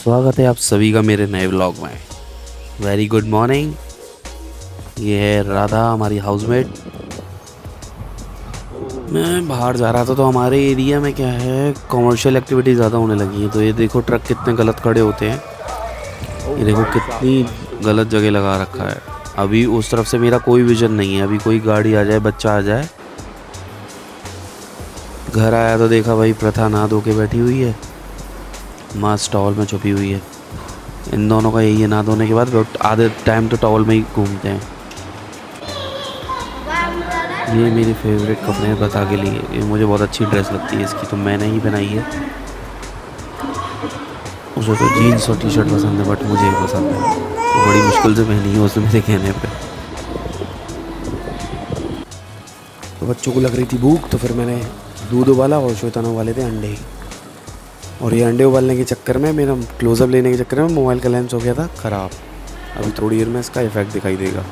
स्वागत है आप सभी का मेरे नए व्लॉग में। Very good morning. ये है राधा, हमारी हाउसमेट। मैं बाहर जा रहा था तो हमारे एरिया में क्या है, कमर्शियल एक्टिविटी ज़्यादा होने लगी है। तो ये देखो ट्रक कितने गलत खड़े होते हैं। ये देखो कितनी गलत जगह लगा रखा है। अभी उस तरफ से मेरा कोई विजन नहीं है। अभी कोई गाड़ी आ जाए, बच्चा आ जाए। घर आया तो देखा भाई प्रथा नहा धो के बैठी हुई है, माँ टॉवल में छुपी हुई है। इन दोनों का यही है, नहा धोने के बाद आधे टाइम तो टॉवल में ही घूमते हैं। ये मेरी फेवरेट कपड़े हैं प्रथा के लिए। ये मुझे बहुत अच्छी ड्रेस लगती है इसकी, तो मैंने ही बनाई है। उसे तो जीन्स और टी शर्ट पसंद है, बट मुझे ही पसंद है। तो बड़ी मुश्किल से पहनी है उसने मेरे कहने पे। तो बच्चों को लग रही थी भूख, तो फिर मैंने दूध उबाला और श्वेताना उबाले थे अंडे। और ये अंडे उबालने के चक्कर में, मेरा क्लोजअप लेने के चक्कर में मोबाइल का लेंस हो गया था ख़राब। अभी थोड़ी देर में इसका इफेक्ट दिखाई देगा।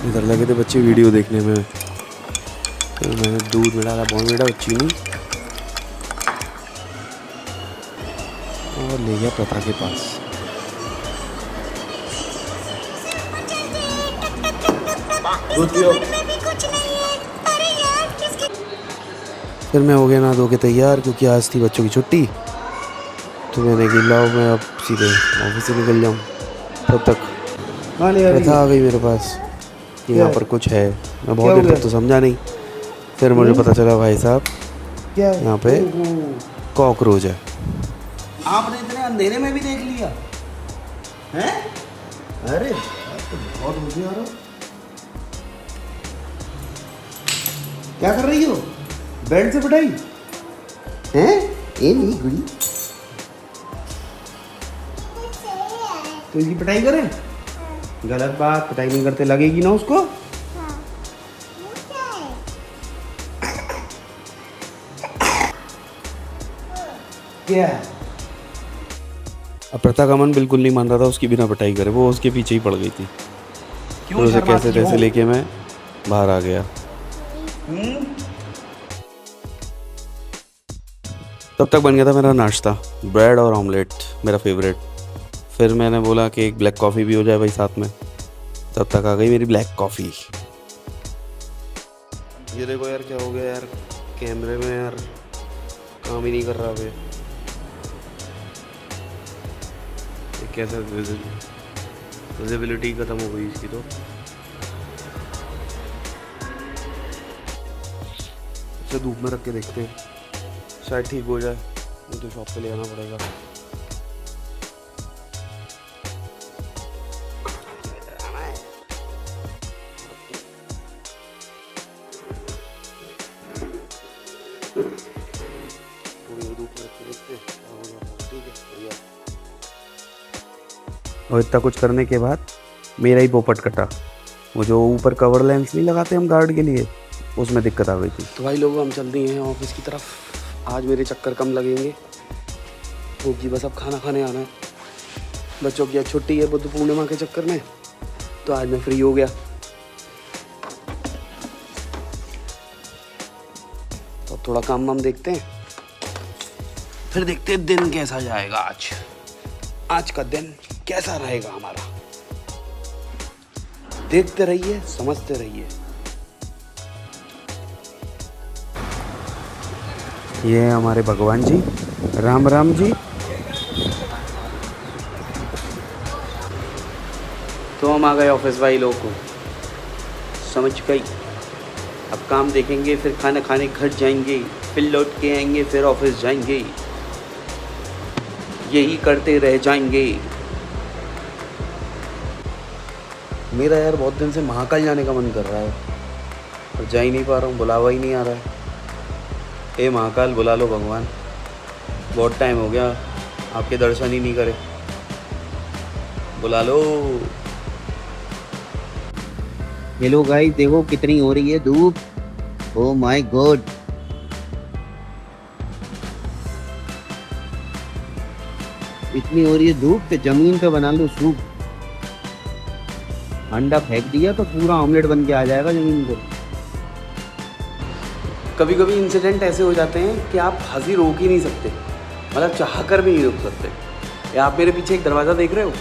इधर लगे थे बच्चे वीडियो देखने में, तो मैंने दूध में डाला बॉर्नवीटा और चीनी और ले गया प्रथा के पास। फिर मैं हो गया ना धो के तैयार, क्योंकि आज थी बच्चों की छुट्टी। तो मैंने कि लाओ मैं अब सीधे ऑफिस से निकल जाऊँ। तब तक प्रथा आ गई मेरे पास कि यहाँ पर कुछ है। मैं बहुत देर तक तो समझा नहीं। फिर मुझे पता चला भाई साहब यहाँ पे कॉकरोच है। आपने इतने अंधेरे में भी देख लिया हैं? अरे तो बहुत होशियार हो। क्या कर रही हो? बेल्ट से पिटाई हैं? ये नहीं गुड़ी, तो इसकी पिटाई करें? गलत बात, पिटाई नहीं करते, लगेगी ना उसको। क्या अब प्रथा का मन बिल्कुल नहीं मान रहा था उसकी बिना पिटाई करे। वो उसके पीछे ही पड़ गई थी। क्यों तो उसे कैसे शर्माती तैसे हो? लेके मैं बाहर आ गया। तब तक बन गया था मेरा नाश्ता, ब्रेड और ऑमलेट, मेरा फेवरेट। फिर मैंने बोला कि एक ब्लैक कॉफ़ी भी हो जाए भाई साथ में। तब तक आ गई मेरी ब्लैक कॉफ़ी। ये देखो यार क्या हो गया यार, कैमरे में यार काम ही नहीं कर रहा अभी। ये कैसे विजिबिलिटी ख़त्म हो गई इसकी। तो इसे धूप में रख के देखते हैं, शायद ठीक हो जाए। नहीं तो शॉप पे ले आना पड़ेगा। और इतना कुछ करने के बाद मेरा ही पोपट कटा। वो जो ऊपर कवर लेंस नहीं लगाते हम गार्ड के लिए, उसमें दिक्कत आ गई थी। तो भाई लोग हम चल दिए हैं ऑफिस की तरफ। आज मेरे चक्कर कम लगेंगे क्योंकि बस अब खाना खाने आना है। बच्चों की आज छुट्टी है बुद्ध पूर्णिमा के चक्कर में, तो आज मैं फ्री हो गया। तो थोड़ा काम वाम देखते हैं, फिर देखते हैं दिन कैसा जाएगा। आज का दिन कैसा रहेगा हमारा। देखते रहिए, समझते रहिए। ये है हमारे भगवान जी, राम राम जी। तो हम आ गए ऑफिस भाई लोगों को, समझ गई। अब काम देखेंगे, फिर खाना खाने घर जाएंगे, फिर लौट के आएंगे, फिर ऑफिस जाएंगे। यही करते रह जाएंगे। मेरा यार बहुत दिन से महाकाल जाने का मन कर रहा है, और जा ही नहीं पा रहा हूँ, बुलावा ही नहीं आ रहा है। ए महाकाल बुला लो भगवान, बहुत टाइम हो गया आपके दर्शन ही नहीं करे, बुला लो। हेलो गाइस, देखो कितनी हो रही है धूप। ओह माय गॉड, इतनी हो रही है धूप कि जमीन पे बना लो सूप। अंडा फेंक दिया तो पूरा ऑमलेट बन के आ जाएगा जमीन पे। कभी कभी इंसिडेंट ऐसे हो जाते हैं कि आप हंसी रोक ही नहीं सकते, मतलब चाह कर भी नहीं रोक सकते। ये आप मेरे पीछे एक दरवाज़ा देख रहे हो,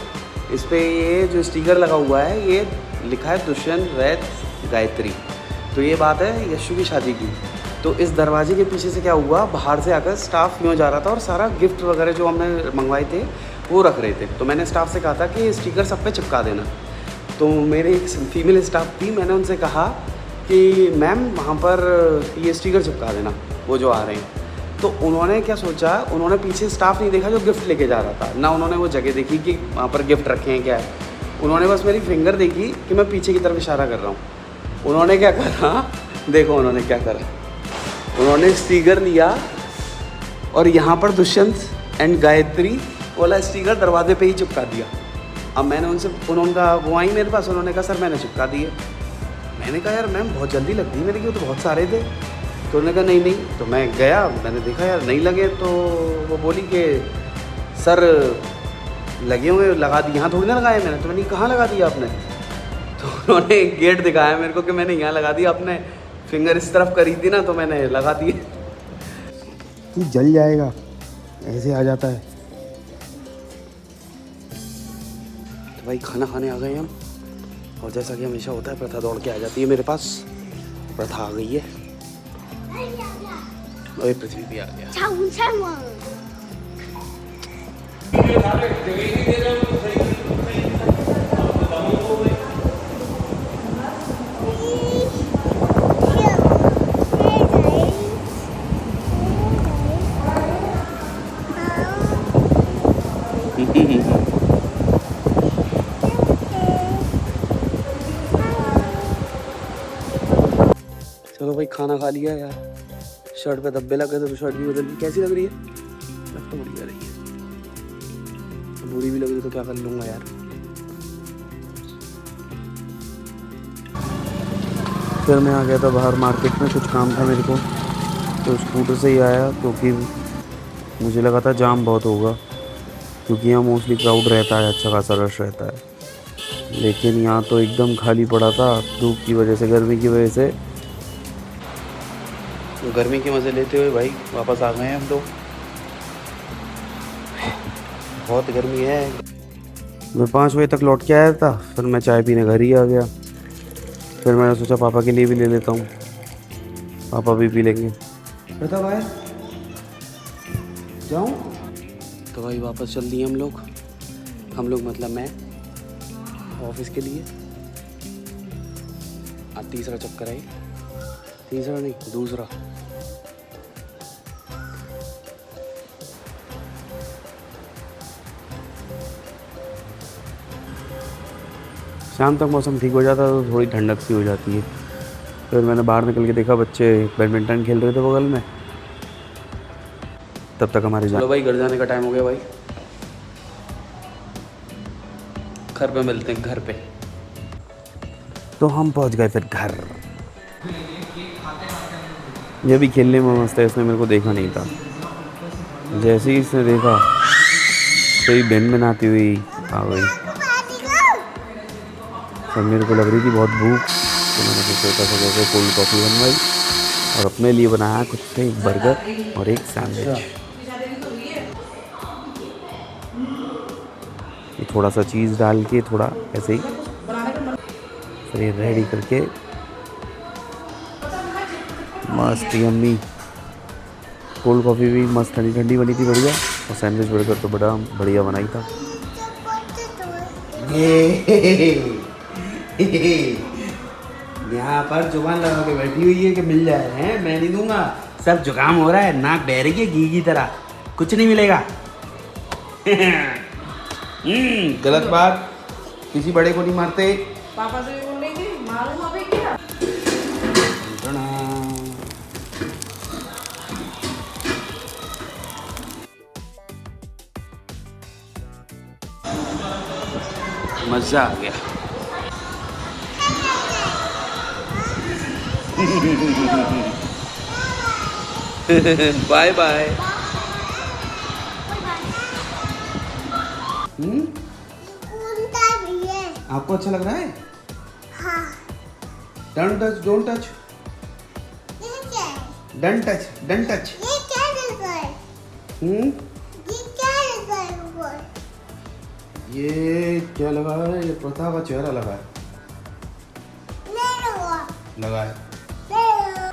इस पर ये जो स्टिकर लगा हुआ है ये लिखा है दुष्यंत वैद गायत्री। तो ये बात है यशु की शादी की। तो इस दरवाजे के पीछे से क्या हुआ, बाहर से आकर स्टाफ यूँ जा रहा था और सारा गिफ्ट वगैरह जो हमने मंगवाए थे वो रख रहे थे। तो मैंने स्टाफ से कहा था कि स्टिकर सब पे चिपका देना। तो मेरे एक फीमेल स्टाफ थी, मैंने उनसे कहा कि मैम वहाँ पर ये स्टिकर चिपका देना वो जो आ रहे हैं। तो उन्होंने क्या सोचा, उन्होंने पीछे स्टाफ नहीं देखा जो गिफ्ट लेके जा रहा था, ना उन्होंने वो जगह देखी कि वहाँ पर गिफ्ट रखे हैं क्या है। उन्होंने बस मेरी फिंगर देखी कि मैं पीछे की तरफ इशारा कर रहा हूँ। उन्होंने क्या करा, देखो उन्होंने क्या करा, उन्होंने स्टिकर लिया और यहाँ पर दुष्यंत एंड गायत्री वाला स्टिकर दरवाजे पे ही चिपका दिया। अब मैंने उनसे, उन्होंने वो आई मेरे पास, उन्होंने कहा सर मैंने चिपका दिए। मैंने कहा यार मैम बहुत जल्दी लगती है, मैंने कहा तो बहुत सारे थे। तो उन्होंने कहा नहीं नहीं। तो मैं गया, मैंने देखा यार नहीं लगे। तो वो बोली कि सर लगे हुए, लगा दिए। यहाँ थोड़ी ना लगाए मैंने। तो मैंने कहाँ लगा दिया आपने? तो उन्होंने एक गेट दिखाया मेरे को कि मैंने यहाँ लगा दिया, आपने फिंगर इस तरफ करी थी ना तो मैंने लगा दिए। तू जल जाएगा, ऐसे आ जाता है। तो भाई खाना खाने आ गए हम, और जैसा कि हमेशा होता है प्रथा दौड़ के आ जाती है मेरे पास। प्रथा आ गई है और ये पृथ्वी भी आ गया। चलो भाई खाना खा लिया यार, शर्ट पे धब्बे लगे थे तो शर्ट भी बदल ली। कैसी लग रही है? लग तो बढ़िया रही है, बुरी भी लग रही तो क्या कर लूँगा यार। फिर मैं आ गया था बाहर मार्केट में, कुछ काम था मेरे को, तो स्कूटर से ही आया क्योंकि मुझे लगा था जाम बहुत होगा, क्योंकि यहाँ मोस्टली क्राउड रहता है, अच्छा खासा रश रहता है। लेकिन यहाँ तो एकदम खाली पड़ा था, धूप की वजह से, गर्मी की वजह से। तो गर्मी के मज़े लेते हुए भाई वापस आ गए हैं हम लोग। बहुत गर्मी है। मैं 5 बजे तक लौट के आया था, फिर मैं चाय पीने घर ही आ गया। फिर मैंने सोचा पापा के लिए भी ले लेता हूँ, पापा भी पी लेंगे। बता भाई जाऊँ? तो भाई वापस चल दिए हम लोग मतलब मैं ऑफिस के लिए। अब तीसरा चक्कर है, तीसरा नहीं दूसरा। शाम तक मौसम ठीक हो जाता है तो थोड़ी ठंडक सी हो जाती है। फिर मैंने बाहर निकल के देखा बच्चे बैडमिंटन खेल रहे थे बगल में, तब तक हमारे चलो भाई घर जाने का टाइम हो गया भाई। घर पे मिलते हैं, घर पे। तो हम पहुंच गए फिर घर। ये भी खेलने में मस्त है, इसने मेरे को देखा नहीं था। जैसे ही इसने देखा तो ही बहन में नहाती हुई आ गई। तो मेरे को लग रही थी बहुत भूख, तो मैंने सोचा था जैसे कोल्ड कॉफ़ी बनवाई और अपने लिए बनाया कुछ से एक बर्गर और एक सैंडविच। ये थोड़ा सा चीज़ डाल के थोड़ा ऐसे ही फिर ये रेडी करके मस्त यम्मी। कोल्ड कॉफ़ी भी मस्त ठंडी ठंडी बनी थी बढ़िया, और सैंडविच बर्गर तो बड़ा बढ़िया बनाई था। यहाँ पर जुबान लगा के बैठी हुई है कि मिल जाए, हैं? मैं नहीं दूंगा, सब जुकाम हो रहा है, नाक बह रही है घी की तरह, कुछ नहीं मिलेगा। गलत बात, किसी बड़े को नहीं मारते। पापा से भी बोल रही थी मारूंगा भी क्या? मज़ा आ गया। Bye bye. आपको अच्छा लग रहा है? हाँ। Don't touch, don't touch. Done touch done touch. ये क्या लगा है? हम्म, ये क्या लगा है ऊपर? ये क्या लगा है? ये प्रथा का चेहरा लगा है। नहीं लगा। लगा है। नहीं लगा।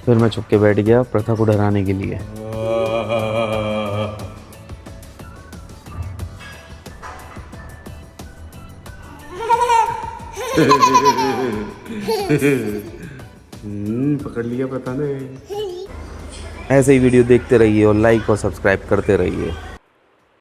फिर मैं छुप के बैठ गया प्रथा को डराने के लिए। पकड़ लिया प्रथा ने। ऐसे ही वीडियो देखते रहिए और लाइक और सब्सक्राइब करते रहिए।